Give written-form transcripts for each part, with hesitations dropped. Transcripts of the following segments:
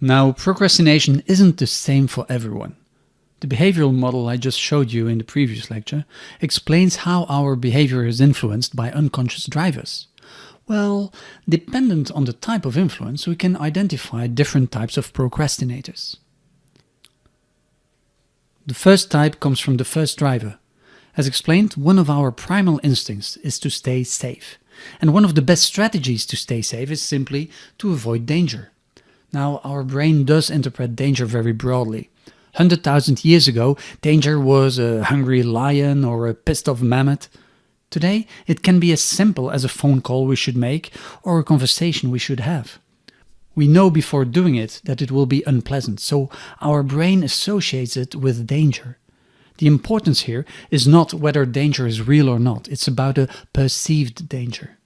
Now, procrastination isn't the same for everyone. The behavioral model I just showed you in the previous lecture explains how our behavior is influenced by unconscious drivers. Well, dependent on the type of influence, we can identify different types of procrastinators. The first type comes from the first driver. As explained, one of our primal instincts is to stay safe. And one of the best strategies to stay safe is simply to avoid danger. Now, our brain does interpret danger very broadly. 100,000 years ago, danger was a hungry lion or a pissed off mammoth. Today, it can be as simple as a phone call we should make or a conversation we should have. We know before doing it that it will be unpleasant, so our brain associates it with danger. The importance here is not whether danger is real or not, it's about a perceived danger.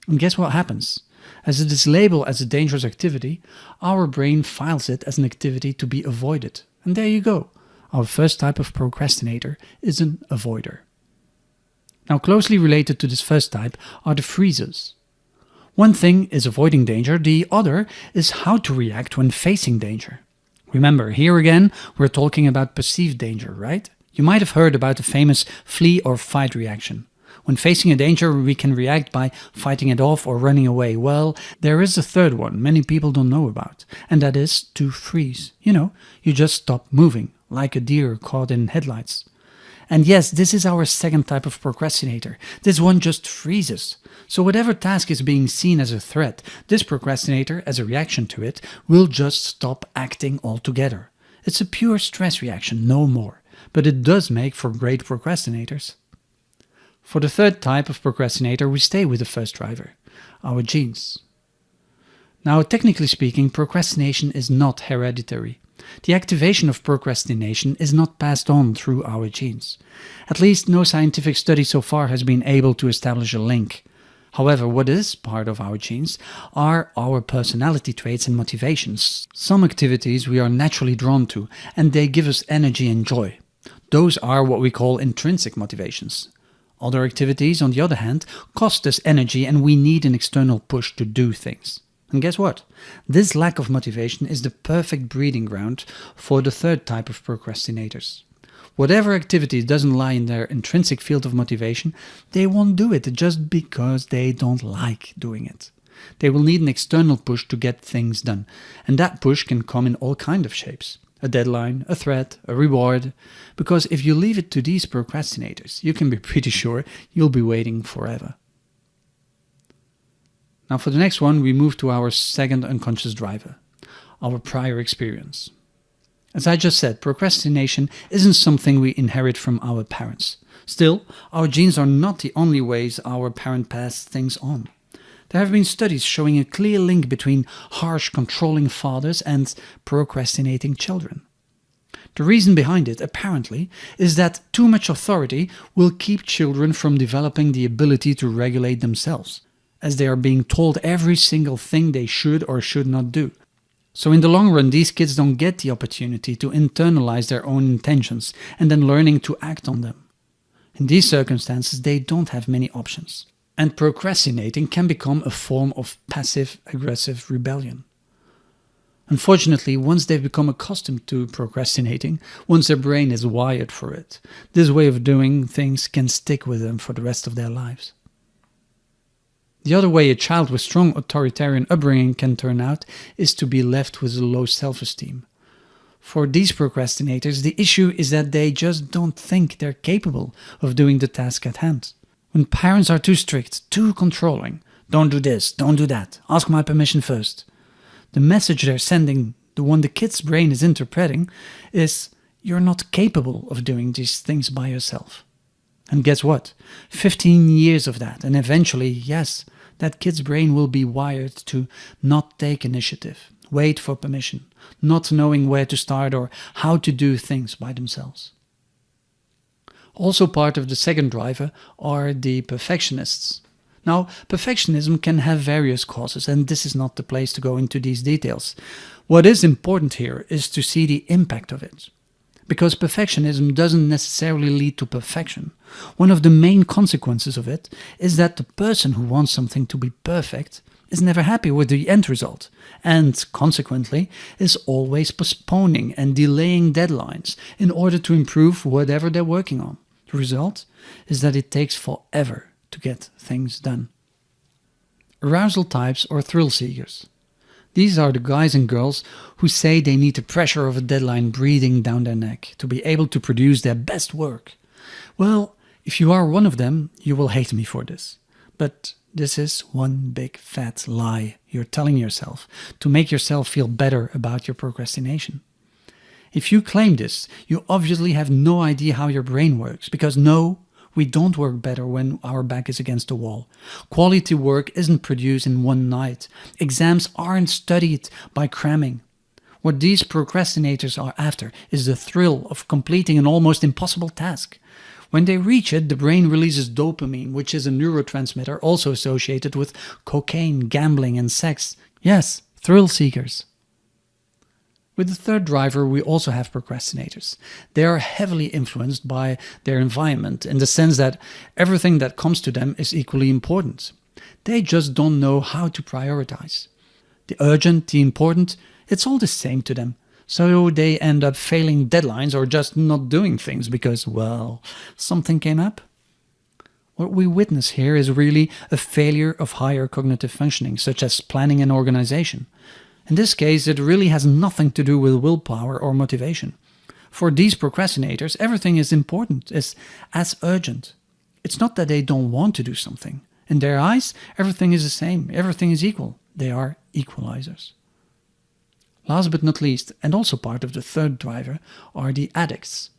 And guess what happens? As it is labeled as a dangerous activity, our brain files it as an activity to be avoided. And there you go. Our first type of procrastinator is an avoider. Now, closely related to this first type are the freezers. One thing is avoiding danger, the other is how to react when facing danger. Remember, here again, we're talking about perceived danger, right? You might have heard about the famous flee or fight reaction. When facing a danger, we can react by fighting it off or running away. Well, there is a third one many people don't know about, and that is to freeze. You just stop moving, like a deer caught in headlights. And yes, this is our second type of procrastinator. This one just freezes. So whatever task is being seen as a threat, this procrastinator, as a reaction to it, will just stop acting altogether. It's a pure stress reaction, no more. But it does make for great procrastinators. For the third type of procrastinator, we stay with the first driver, our genes. Now, technically speaking, procrastination is not hereditary. The activation of procrastination is not passed on through our genes. At least no scientific study so far has been able to establish a link. However, what is part of our genes are our personality traits and motivations. Some activities we are naturally drawn to, and they give us energy and joy. Those are what we call intrinsic motivations. Other activities, on the other hand, cost us energy and we need an external push to do things. And guess what? This lack of motivation is the perfect breeding ground for the third type of procrastinators. Whatever activity doesn't lie in their intrinsic field of motivation, they won't do it just because they don't like doing it. They will need an external push to get things done, and that push can come in all kinds of shapes. A deadline, a threat, a reward. Because if you leave it to these procrastinators, you can be pretty sure you'll be waiting forever. Now for the next one, we move to our second unconscious driver, our prior experience. As I just said, procrastination isn't something we inherit from our parents. Still, our genes are not the only ways our parent passed things on. There have been studies showing a clear link between harsh, controlling fathers and procrastinating children. The reason behind it, apparently, is that too much authority will keep children from developing the ability to regulate themselves, as they are being told every single thing they should or should not do. So in the long run, these kids don't get the opportunity to internalize their own intentions and then learning to act on them. In these circumstances, they don't have many options. And procrastinating can become a form of passive-aggressive rebellion. Unfortunately, once they've become accustomed to procrastinating, once their brain is wired for it, this way of doing things can stick with them for the rest of their lives. The other way a child with strong authoritarian upbringing can turn out is to be left with a low self-esteem. For these procrastinators, the issue is that they just don't think they're capable of doing the task at hand. When parents are too strict, too controlling, don't do this, don't do that, ask my permission first. The message they're sending, the one the kid's brain is interpreting, is you're not capable of doing these things by yourself. And guess what? 15 years of that, and eventually, yes, that kid's brain will be wired to not take initiative, wait for permission, not knowing where to start or how to do things by themselves. Also part of the second driver are the perfectionists. Now, perfectionism can have various causes, and this is not the place to go into these details. What is important here is to see the impact of it. because perfectionism doesn't necessarily lead to perfection. One of the main consequences of it is that the person who wants something to be perfect is never happy with the end result, and consequently is always postponing and delaying deadlines in order to improve whatever they're working on. The result is that it takes forever to get things done. Arousal types or thrill seekers. These are the guys and girls who say they need the pressure of a deadline breathing down their neck to be able to produce their best work. Well, if you are one of them, you will hate me for this. But this is one big fat lie you're telling yourself to make yourself feel better about your procrastination. If you claim this, you obviously have no idea how your brain works, because no, we don't work better when our back is against the wall. Quality work isn't produced in one night. Exams aren't studied by cramming. What these procrastinators are after is the thrill of completing an almost impossible task. When they reach it, the brain releases dopamine, which is a neurotransmitter also associated with cocaine, gambling, and sex. Yes, thrill seekers. With the third driver, we also have procrastinators. They are heavily influenced by their environment in the sense that everything that comes to them is equally important. They just don't know how to prioritize. The urgent, the important, it's all the same to them. So they end up failing deadlines or just not doing things because, well, something came up. What we witness here is really a failure of higher cognitive functioning, such as planning and organization. In this case, it really has nothing to do with willpower or motivation. For these procrastinators, everything is important, is as urgent. It's not that they don't want to do something. In their eyes, everything is the same, everything is equal. They are equalizers. Last but not least, and also part of the third driver, are the addicts.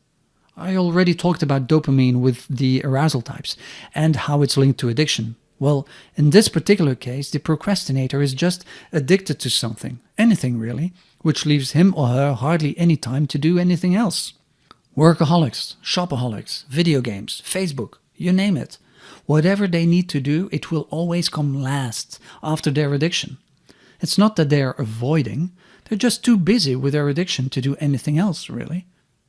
I already talked about dopamine with the arousal types and how it's linked to addiction. Well, in this particular case, the procrastinator is just addicted to something, anything really, which leaves him or her hardly any time to do anything else. Workaholics, shopaholics, video games, Facebook, you name it. Whatever they need to do, it will always come last after their addiction. It's not that they are avoiding, they're just too busy with their addiction to do anything else, really.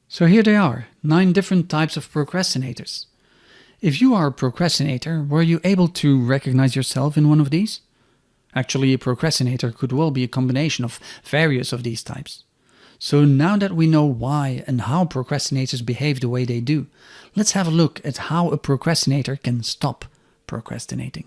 So here they are, 9 different types of procrastinators. If you are a procrastinator, were you able to recognize yourself in one of these? Actually, a procrastinator could well be a combination of various of these types. So now that we know why and how procrastinators behave the way they do, let's have a look at how a procrastinator can stop procrastinating.